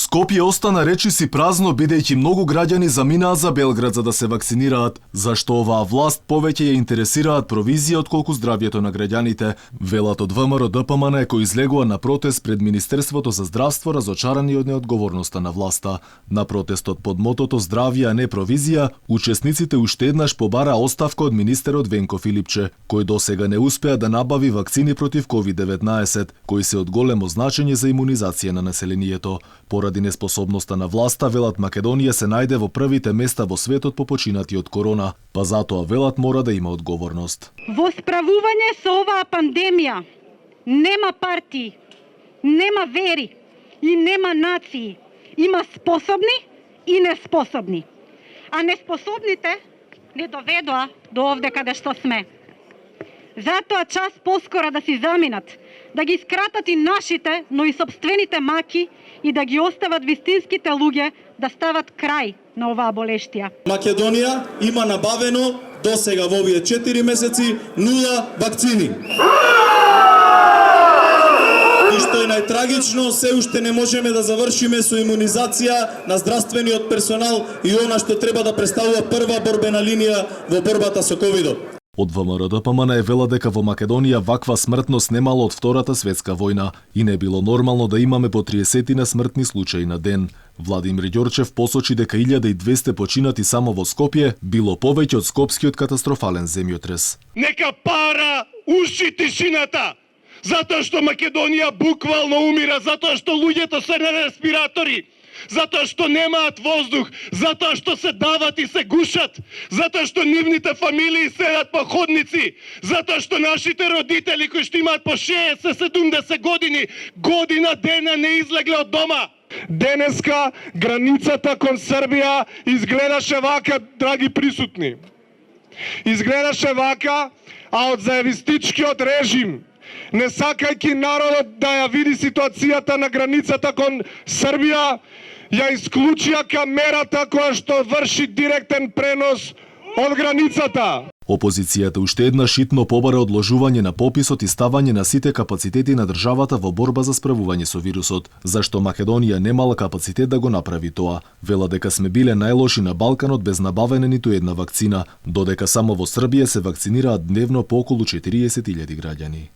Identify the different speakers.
Speaker 1: Скопје остана речиси празно бидејќи многу граѓани заминаа за Белград за да се вакцинираат, зашто оваа власт повеќе ја интересираат провизија отколку здравјето на граѓаните, велат од ВМРО ДПМН кои излегува на протест пред Министерството за здравство разочарани од неодговорноста на власта. На протестот под мотото Здравје, а не провизија, учесниците уште еднаш побара оставка од министерот Венко Филипче, кој досега не успеа да набави вакцини против COVID-19, кои се од големо значење за имунизација на населението. Поради неспособноста на власта, велат Македонија се најде во првите места во светот по починати од корона, па затоа велат мора да има одговорност.
Speaker 2: Во справување со оваа пандемија нема партии, нема вери и нема нации. Има способни и неспособни. А неспособните не доведоа до овде каде што сме. Затоа час поскоро да си заминат, да ги скратат и нашите, но и собствените маки и да ги остават вистинските луѓе да стават крај на оваа болештија.
Speaker 3: Македонија има набавено до сега во овие 4 месеци 0 вакцини. И што е најтрагично, се уште не можеме да завршиме со имунизација на здравствениот персонал и она што треба да представува прва борбена линија во борбата со ковидот.
Speaker 1: Од ВМРО ДПМН е вела дека во Македонија ваква смртност немало од Втората светска војна и не било нормално да имаме по 30 на смртни случаи на ден. Владимир Ѓорчев посочи дека 1200 починати само во Скопје било повеќе од скопскиот катастрофален земјотрес.
Speaker 4: Нека пара уши тишината, затоа што Македонија буквално умира, затоа што луѓето се на респиратори, затоа што немаат воздух, затоа што се дават и се гушат, затоа што нивните фамилии седат по ходници, затоа што нашите родители кои што имаат по 60-70 години, година дена не излегле од дома. Денеска границата кон Србија изгледаше вака, драги присутни. Изгледаше вака, а од заевистичкиот режим, не сакајќи народот да ја види ситуацијата на границата кон Србија, ја исклучија камерата која што врши директен пренос од границата.
Speaker 1: Опозицијата уште еднаш итно побара одложување на пописот и ставање на сите капацитети на државата во борба за справување со вирусот, зашто Македонија немала капацитет да го направи тоа. Вела дека сме биле најлоши на Балканот без набавена ниту една вакцина, додека само во Србија се вакцинираат дневно по околу 40.000 граѓани.